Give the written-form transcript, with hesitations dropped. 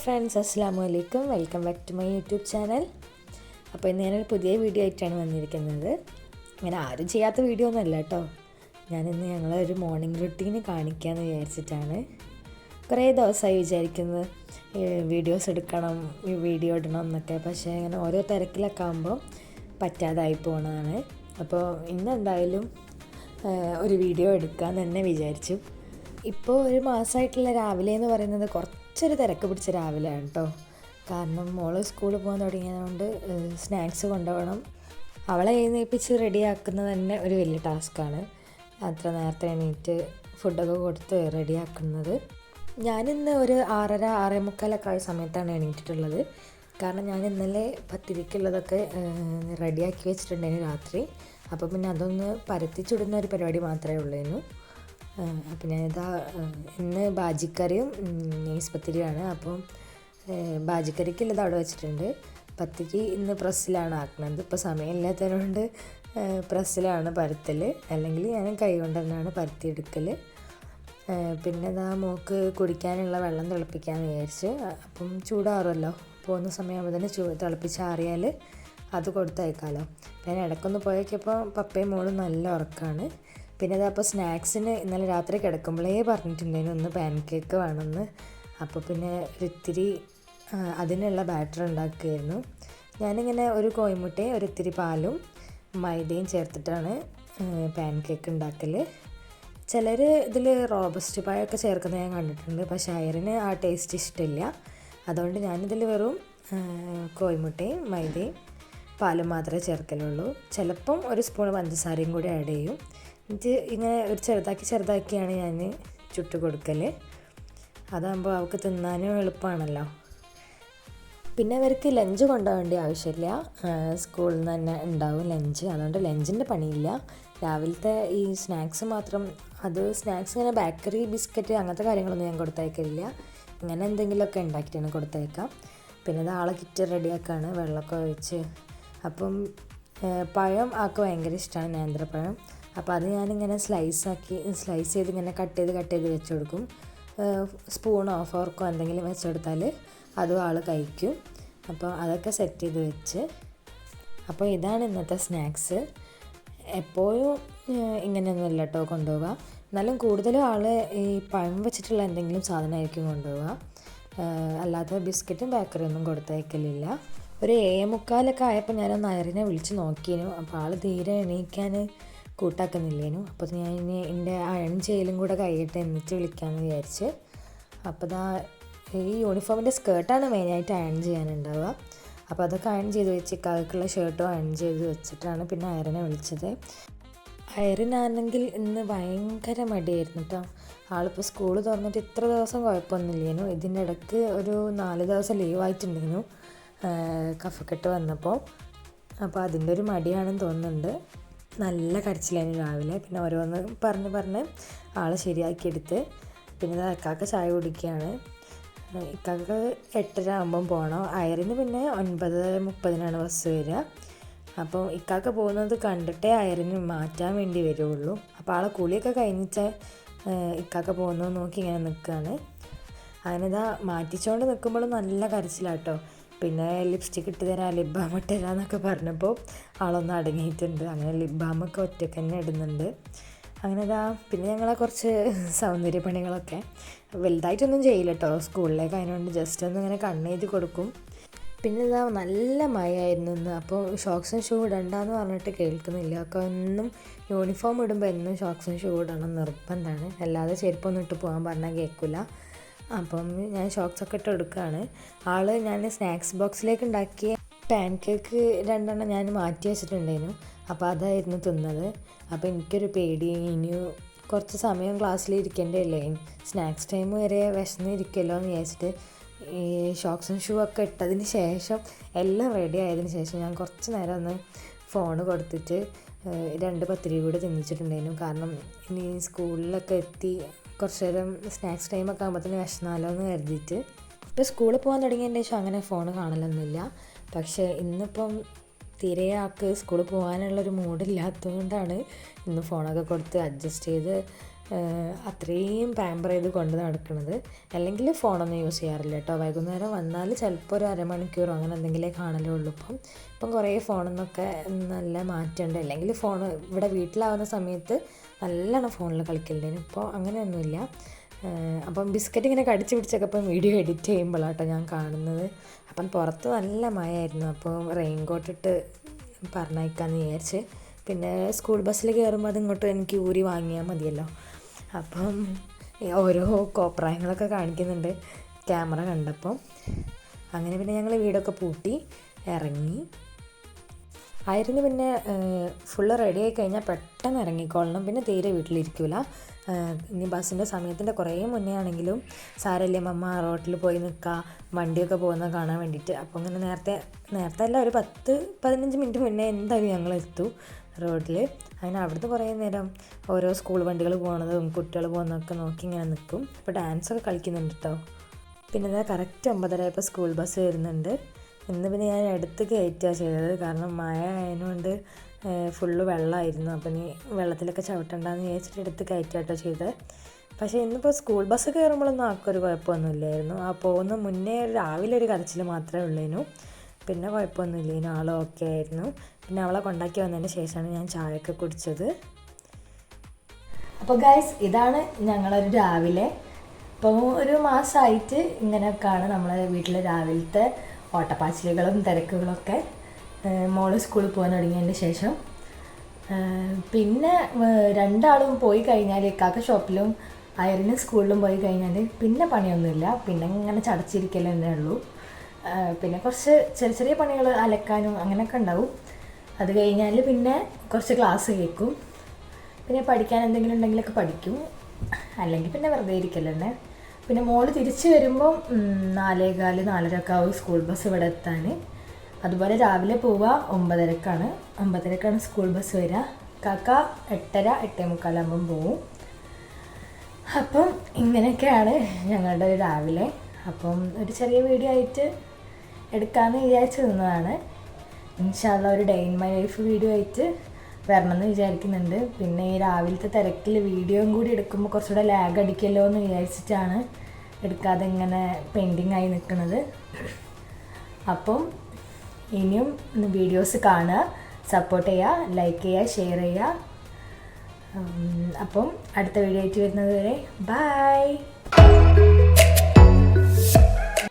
Friends, അസ്സലാമു അലൈക്കും. Welcome back to my YouTube channel. അപ്പോൾ ഇന്ന് ഞാനൊരു പുതിയ വീഡിയോ ആയിട്ടാണ് വന്നിരിക്കുന്നത്. അങ്ങനെ ആരും ചെയ്യാത്ത വീഡിയോ ഒന്നുമല്ല കേട്ടോ. ഞാനിന്ന് ഞങ്ങളൊരു മോർണിംഗ് റുട്ടീന് കാണിക്കാമെന്ന് വിചാരിച്ചിട്ടാണ്. കുറേ ദിവസമായി വിചാരിക്കുന്നത് വീഡിയോസ് എടുക്കണം, വീഡിയോ ഇടണം എന്നൊക്കെ. പക്ഷേ ഇങ്ങനെ ഓരോ തിരക്കിലൊക്കെ ആകുമ്പോൾ പറ്റാതായി പോകണതാണ്. അപ്പോൾ ഇന്നെന്തായാലും ഒരു വീഡിയോ എടുക്കാമെന്ന് തന്നെ വിചാരിച്ചു. ഇപ്പോൾ ഒരു മാസമായിട്ടുള്ള രാവിലെ എന്ന് പറയുന്നത് കുറച്ചൊരു തിരക്ക് പിടിച്ച രാവിലെയാണ് കേട്ടോ. കാരണം മോള് സ്കൂളിൽ പോകാൻ തുടങ്ങിയതുകൊണ്ട് സ്നാക്സ് കൊണ്ടുപോകണം. അവളെ എഴുന്നേൽപ്പിച്ച് റെഡിയാക്കുന്നത് തന്നെ ഒരു വലിയ ടാസ്ക്കാണ്. അത്ര നേരത്തെ എണീറ്റ് ഫുഡൊക്കെ കൊടുത്ത് റെഡിയാക്കുന്നത്. ഞാനിന്ന് ഒരു 6:30-6:45 ആയ സമയത്താണ് എണീറ്റിട്ടുള്ളത്. കാരണം ഞാൻ ഇന്നലെ പത്തിരിക്കുള്ളതൊക്കെ റെഡിയാക്കി വെച്ചിട്ടുണ്ടായിരുന്നു രാത്രി. അപ്പോൾ പിന്നെ അതൊന്ന് പരത്തി ചുടുന്ന ഒരു പരിപാടി മാത്രമേ ഉള്ളൂ. അപ്പം ഞാനിതാ ഇന്ന് ബാജിക്കറിയും നെയ്സ് പത്തിരിയാണ്. അപ്പം ബാജിക്കറിക്കുള്ളത് അവിടെ വെച്ചിട്ടുണ്ട്. പത്തിരി ഇന്ന് പ്രസ്സിലാണ് ആക്കുന്നത്. ഇപ്പോൾ സമയമില്ലാത്തതുകൊണ്ട് പ്രസ്സിലാണ് പരത്തൽ, അല്ലെങ്കിൽ ഞാൻ കൈ കൊണ്ട് തന്നെയാണ് പരത്തിയെടുക്കൽ. പിന്നെ ഇതാ മോൾക്ക് കുടിക്കാനുള്ള വെള്ളം തിളപ്പിക്കാമെന്ന് വിചാരിച്ച്. അപ്പം ചൂടാറുമല്ലോ, പോകുന്ന സമയമാകുമ്പോൾ തന്നെ തിളപ്പിച്ചാറിയാൽ അത് കൊടുത്തയക്കാമല്ലോ. ഞാൻ ഇടയ്ക്കൊന്ന് പോയേക്കപ്പോൾ പപ്പയും മോളും നല്ല ഉറക്കമാണ്. പിന്നെ അതപ്പോൾ സ്നാക്സിന് ഇന്നലെ രാത്രി കിടക്കുമ്പോഴേ പറഞ്ഞിട്ടുണ്ടായിരുന്നു ഒന്ന് പാൻ കേക്ക് വേണമെന്ന്. അപ്പോൾ പിന്നെ ഒരിത്തിരി അതിനുള്ള ബാറ്റർ ഉണ്ടാക്കുകയായിരുന്നു. ഞാനിങ്ങനെ ഒരു കോഴിമുട്ടയും ഒരിത്തിരി പാലും മൈദയും ചേർത്തിട്ടാണ് പാൻ കേക്ക് ഉണ്ടാക്കൽ. ചിലർ ഇതിൽ റോബസ്റ്റ് പായൊക്കെ ചേർക്കുന്നത് ഞാൻ കണ്ടിട്ടുണ്ട്. പക്ഷേ അയറിന് ആ ടേസ്റ്റ് ഇഷ്ടമില്ല. അതുകൊണ്ട് ഞാനിതിൽ വെറും കോഴിമുട്ടയും മൈദയും പാലും മാത്രമേ ചേർക്കലുള്ളൂ. ചിലപ്പം ഒരു സ്പൂൺ പഞ്ചസാരയും കൂടി ആഡ് ചെയ്യും. എന്നിട്ട് ഇങ്ങനെ ഒരു ചെറുതാക്കിയാണ് ഞാൻ ചുട്ട് കൊടുക്കൽ. അതാകുമ്പോൾ അവൾക്ക് തിന്നാനും എളുപ്പമാണല്ലോ. പിന്നെ അവർക്ക് ലഞ്ച് കൊണ്ടുപോകേണ്ട ആവശ്യമില്ല, സ്കൂളിൽ നിന്ന് തന്നെ ഉണ്ടാവും ലഞ്ച്. അതുകൊണ്ട് ലഞ്ചിൻ്റെ പണിയില്ല. രാവിലത്തെ ഈ സ്നാക്സ് മാത്രം, അത് സ്നാക്സ് ഇങ്ങനെ ബേക്കറി ബിസ്ക്കറ്റ് അങ്ങനത്തെ കാര്യങ്ങളൊന്നും ഞാൻ കൊടുത്തയക്കില്ല. ഇങ്ങനെ എന്തെങ്കിലുമൊക്കെ ഉണ്ടാക്കിയിട്ടാണ് കൊടുത്തയക്കാം. പിന്നെ ഇത് ആളെ കിറ്റ് റെഡിയാക്കാണ്, വെള്ളമൊക്കെ ഒഴിച്ച്. അപ്പം പഴം ആൾക്ക് ഭയങ്കര ഇഷ്ടമാണ്, നേന്ത്രപ്പഴം. അപ്പോൾ അത് ഞാനിങ്ങനെ സ്ലൈസ് ചെയ്ത് ഇങ്ങനെ കട്ട് ചെയ്ത് വെച്ച് കൊടുക്കും. സ്പൂണോ ഫോർക്കോ എന്തെങ്കിലും വെച്ച് കൊടുത്താൽ അതും ആൾ കഴിക്കും. അപ്പോൾ അതൊക്കെ സെറ്റ് ചെയ്ത് വെച്ച്. അപ്പോൾ ഇതാണ് ഇന്നത്തെ സ്നാക്സ്. എപ്പോഴും ഇങ്ങനെയൊന്നുമില്ല കേട്ടോ കൊണ്ടുപോവുക. എന്നാലും കൂടുതലും ആൾ ഈ പഴം വെച്ചിട്ടുള്ള എന്തെങ്കിലും സാധനമായിരിക്കും കൊണ്ടുപോവുക. അല്ലാതെ ബിസ്ക്കറ്റും ബേക്കറിയൊന്നും കൊടുത്തയക്കലില്ല. ഒരു 7:45 ആയപ്പോൾ ഞാനൊന്ന് അയറിനെ വിളിച്ച് നോക്കിയിരുന്നു. അപ്പോൾ ആൾ തീരെ എണീക്കാൻ കൂട്ടാക്കുന്നില്ലേനു. അപ്പോൾ ഞാൻ ഇനി എൻ്റെ അയൺ ചെയ്യലും കൂടെ കഴിയട്ടെ എന്നിട്ട് വിളിക്കാമെന്ന് വിചാരിച്ച്. അപ്പോൾ ഈ യൂണിഫോമിൻ്റെ സ്കേർട്ടാണ് മെയിനായിട്ട് അയൺ ചെയ്യാനുണ്ടാവുക. അപ്പോൾ അതൊക്കെ അയൺ ചെയ്ത് വെച്ച് ഇക്കാക്കുള്ള ഷർട്ടും അയൺ ചെയ്ത് വെച്ചിട്ടാണ് പിന്നെ അയറിനെ വിളിച്ചത്. അയറിനാണെങ്കിൽ ഇന്ന് ഭയങ്കര മടിയായിരുന്നു കേട്ടോ. ആളിപ്പോൾ സ്കൂൾ തുറന്നിട്ട് ഇത്ര ദിവസം കുഴപ്പമൊന്നുമില്ലേനു. ഇതിൻ്റെ ഇടയ്ക്ക് ഒരു 4 ദിവസം ലീവായിട്ടുണ്ടായിരുന്നു കഫക്കെട്ട് വന്നപ്പോൾ. അപ്പോൾ അതിൻ്റെ ഒരു മടിയാണെന്ന് തോന്നുന്നുണ്ട്. നല്ല കരച്ചിലായിരുന്നു രാവിലെ. പിന്നെ ഓരോന്ന് പറഞ്ഞ് ആളെ ശരിയാക്കിയെടുത്ത്. പിന്നെ ഇക്കാക്ക ചായ കുടിക്കുകയാണ്. ഇക്കാക്ക 8:30 ആകുമ്പം പോകണം. അയറിന് പിന്നെ 9:30 ബസ് വരിക. അപ്പോൾ ഇക്കാക്ക പോകുന്നത് കണ്ടിട്ടേ അയറിന് മാറ്റാൻ വേണ്ടി വരുള്ളൂ. അപ്പോൾ ആളെ കുളിയൊക്കെ കഴിഞ്ഞിട്ട് ഇക്കാക്ക പോകുന്നത് നോക്കി ഇങ്ങനെ നിൽക്കുകയാണ്. അങ്ങനെ മാറ്റിച്ചുകൊണ്ട് നിൽക്കുമ്പോഴും നല്ല കരച്ചിലാട്ടോ. പിന്നെ ലിപ്സ്റ്റിക്ക് ഇട്ട് തരാം, ലിപ് ബാം ഇട്ട് തരാം എന്നൊക്കെ പറഞ്ഞപ്പോൾ ആളൊന്ന് അടങ്ങിയിട്ടുണ്ട്. അങ്ങനെ ലിപ് ബാമൊക്കെ ഒറ്റയ്ക്ക് തന്നെ ഇടുന്നുണ്ട്. അങ്ങനെ പിന്നെ ഞങ്ങളെ കുറച്ച് സൗന്ദര്യ പണികളൊക്കെ വലുതായിട്ടൊന്നും ചെയ്യില്ല കേട്ടോ. സ്കൂളിലേക്ക് അതിനുകൊണ്ട് ജസ്റ്റ് ഒന്ന് ഇങ്ങനെ കണ്ണെഴുതി കൊടുക്കും. പിന്നെ നല്ല മഴയായിരുന്നു ഇന്ന്. അപ്പോൾ ഷോക്സും ഷൂ ഇടണ്ടെന്ന് പറഞ്ഞിട്ട് കേൾക്കുന്നില്ല. ഒക്കെ എന്നും യൂണിഫോം ഇടുമ്പോൾ എന്നും ഷോക്സും ഷൂ ഇടണം നിർബന്ധമാണ്. അല്ലാതെ ചെരുപ്പൊന്നും ഇട്ട് പോകാൻ പറഞ്ഞാൽ കേൾക്കില്ല. അപ്പം ഞാൻ ഷോക്സൊക്കെ ഇട്ട് എടുക്കുകയാണ്. ഞാൻ സ്നാക്സ് ബോക്സിലേക്ക് ഉണ്ടാക്കിയ പാൻ കേക്ക് 2 ഞാൻ മാറ്റി വെച്ചിട്ടുണ്ടായിരുന്നു. അപ്പോൾ അതായിരുന്നു തിന്നത്. അപ്പോൾ എനിക്കൊരു പേടി, ഇനി കുറച്ച് സമയം ക്ലാസ്സിൽ ഇരിക്കേണ്ടതല്ലേ, സ്നാക്സ് ടൈം വരെ വിശന്നിരിക്കുമല്ലോ എന്ന് വിചാരിച്ചിട്ട് ഈ ഷോക്സും ഷൂ ഒക്കെ ഇട്ടതിന് ശേഷം എല്ലാം റെഡി ആയതിന് ശേഷം ഞാൻ കുറച്ച് നേരം ഒന്ന് ഫോണ് കൊടുത്തിട്ട് 2 പത്തിരി കൂടി തിന്നിച്ചിട്ടുണ്ടായിരുന്നു. കാരണം ഇനി സ്കൂളിലൊക്കെ എത്തി കുറച്ച് നേരം സ്നാക്സ് ടൈമൊക്കെ ആകുമ്പോഴത്തേന് വിശന്നാലോ എന്ന് കരുതിയിട്ട്. ഇപ്പോൾ സ്കൂളിൽ പോകാൻ തുടങ്ങിയതിന് ശേഷം അങ്ങനെ ഫോൺ കാണലൊന്നുമില്ല. പക്ഷേ ഇന്നിപ്പം തീരെ ആൾക്ക് സ്കൂളിൽ പോകാനുള്ളൊരു മൂഡില്ലാത്തതുകൊണ്ടാണ് ഇന്ന് ഫോണൊക്കെ കൊടുത്ത് അഡ്ജസ്റ്റ് ചെയ്ത് അത്രയും പാമ്പർ ചെയ്ത് കൊണ്ട് നടക്കുന്നത്. അല്ലെങ്കിൽ ഫോണൊന്നും യൂസ് ചെയ്യാറില്ല കേട്ടോ. വൈകുന്നേരം വന്നാൽ ചിലപ്പോൾ ഒരു അരമണിക്കൂറോ അങ്ങനെ എന്തെങ്കിലേ കാണലുള്ളൂ. ഇപ്പം കുറേ ഫോണിൽ നല്ല മാറ്റമുണ്ട്. അല്ലെങ്കിൽ ഫോൺ ഇവിടെ വീട്ടിലാവുന്ന സമയത്ത് നല്ലോണം ഫോണിൽ കളിക്കലുണ്ടായിരുന്നു. ഇപ്പോൾ അങ്ങനെയൊന്നുമില്ല. അപ്പം ബിസ്ക്കറ്റ് ഇങ്ങനെ കടിച്ച് പിടിച്ചൊക്കെ ഇപ്പം വീഡിയോ എഡിറ്റ് ചെയ്യുമ്പോഴാട്ടോ ഞാൻ കാണുന്നത്. അപ്പം പുറത്ത് നല്ല മഴയായിരുന്നു. അപ്പോൾ റെയിൻ കോട്ടിട്ട് പറഞ്ഞയക്കാമെന്ന് വിചാരിച്ച്. പിന്നെ സ്കൂൾ ബസ്സിൽ കയറുമ്പോൾ അതിങ്ങോട്ട് എനിക്ക് ഊരി വാങ്ങിയാൽ മതിയല്ലോ. അപ്പം ഓരോ കോപ്രായങ്ങളൊക്കെ കാണിക്കുന്നുണ്ട് ക്യാമറ കണ്ടപ്പം. അങ്ങനെ പിന്നെ ഞങ്ങൾ വീടൊക്കെ പൂട്ടി ഇറങ്ങി. ആയിരുന്നു പിന്നെ ഫുള്ള് റെഡി ആയി കഴിഞ്ഞാൽ പെട്ടെന്ന് ഇറങ്ങിക്കൊള്ളണം. പിന്നെ തീരെ വീട്ടിലിരിക്കില്ല. ഇനി ബസ്സിൻ്റെ സമയത്തിൻ്റെ കുറേ മുന്നേ ആണെങ്കിലും സാരല്ലേ മമ്മ റോട്ടിൽ പോയി നിൽക്കുക, വണ്ടിയൊക്കെ പോകുന്നത് കാണാൻ വേണ്ടിയിട്ട്. അപ്പോൾ അങ്ങനെ നേരത്തെ അല്ല, ഒരു 10-15 മിനിറ്റ് മുന്നേ എന്തായാലും ഞങ്ങൾ എത്തും റോഡിൽ. അങ്ങനെ അവിടുന്ന് കുറേ നേരം ഓരോ സ്കൂൾ വണ്ടികൾ പോകുന്നതും കുട്ടികൾ പോകുന്നതൊക്കെ നോക്കി ഇങ്ങനെ നിൽക്കും. ഇപ്പോൾ ഡാൻസൊക്കെ കളിക്കുന്നുണ്ട് കേട്ടോ. പിന്നെ എന്താ കറക്റ്റ് 9:30 സ്കൂൾ ബസ് വരുന്നുണ്ട്. ഇന്ന് പിന്നെ ഞാൻ എടുത്ത് കയറ്റുകയാണ് ചെയ്തത്. കാരണം മഴ ആയതുകൊണ്ട് ഫുള്ള് വെള്ളമായിരുന്നു. അപ്പം ഇനി വെള്ളത്തിലൊക്കെ ചവിട്ടണ്ടെന്ന് വിചാരിച്ചിട്ട് എടുത്ത് കയറ്റാട്ടോ ചെയ്തത്. പക്ഷേ ഇന്നിപ്പോൾ സ്കൂൾ ബസ് കയറുമ്പോഴൊന്നും ആൾക്കൊരു കുഴപ്പമൊന്നുമില്ലായിരുന്നു. ആ പോകുന്ന മുന്നേ രാവിലെ ഒരു കരച്ചിൽ മാത്രമേ ഉള്ളേനു. പിന്നെ കുഴപ്പമൊന്നുമില്ലേനു, ആൾ ഓക്കെ ആയിരുന്നു. പിന്നെ അവളെ കൊണ്ടാക്കി വന്നതിന് ശേഷമാണ് ഞാൻ ചായയൊക്കെ കുടിച്ചത്. അപ്പോൾ ഗൈസ്, ഇതാണ് ഞങ്ങളൊരു രാവിലെ. ഇപ്പോൾ ഒരു മാസമായിട്ട് ഇങ്ങനെയൊക്കെയാണ് നമ്മളെ വീട്ടിലെ രാവിലത്തെ ഓട്ടപ്പാച്ചിലുകളും തിരക്കുകളൊക്കെ. മോള് സ്കൂളിൽ പോകാൻ തുടങ്ങിയതിന് ശേഷം പിന്നെ രണ്ടാളും പോയി കഴിഞ്ഞാൽ ഇക്കാക്ക ഷോപ്പിലും അയറിന് സ്കൂളിലും പോയി കഴിഞ്ഞാൽ പിന്നെ പണിയൊന്നുമില്ല. പിന്നെ ഇങ്ങനെ ചടച്ചിരിക്കൽ തന്നെ ഉള്ളൂ. പിന്നെ കുറച്ച് ചെറിയ ചെറിയ പണികൾ അലക്കാനും അങ്ങനെയൊക്കെ ഉണ്ടാവും. അത് കഴിഞ്ഞാൽ പിന്നെ കുറച്ച് ക്ലാസ് കേൾക്കും. പിന്നെ പഠിക്കാൻ എന്തെങ്കിലും ഉണ്ടെങ്കിലൊക്കെ പഠിക്കും. അല്ലെങ്കിൽ പിന്നെ വെറുതെ ഇരിക്കലെന്നെ. പിന്നെ മോള് തിരിച്ച് വരുമ്പം 4:15-4:30 ആവും സ്കൂൾ ബസ് ഇവിടെ എത്താൻ. അതുപോലെ രാവിലെ പോവുക 9:30-ക്കാണ്. 9:30-ക്കാണ് സ്കൂൾ ബസ് വരിക. കാക്ക 8:30-8:45 പോവും. അപ്പം ഇങ്ങനെയൊക്കെയാണ് ഞങ്ങളുടെ രാവിലെ. അപ്പം ഒരു ചെറിയ വീഡിയോ ആയിട്ട് എടുക്കാമെന്ന് വിചാരിച്ച് നിന്നതാണ്. ഇൻഷാ അല്ലാഹ് ഒരു day in my life video ആയിട്ട് വരണമെന്ന് വിചാരിക്കുന്നുണ്ട്. പിന്നെ ഈ രാവിലത്തെ തിരക്കിൽ വീഡിയോയും കൂടി എടുക്കുമ്പോൾ കുറച്ചുകൂടെ ലാഗ് അടിക്കല്ലോ എന്ന് വിചാരിച്ചിട്ടാണ് എടുക്കാതെ ഇങ്ങനെ പെൻഡിങ് ആയി നിൽക്കുന്നത്. അപ്പം ഇനിയും വീഡിയോസ് കാണുക, സപ്പോർട്ട് ചെയ്യുക, ലൈക്ക് ചെയ്യുക, ഷെയർ ചെയ്യുക. അപ്പം അടുത്ത വീഡിയോ ആയിട്ട് വരുന്നത് വരെ ബൈ.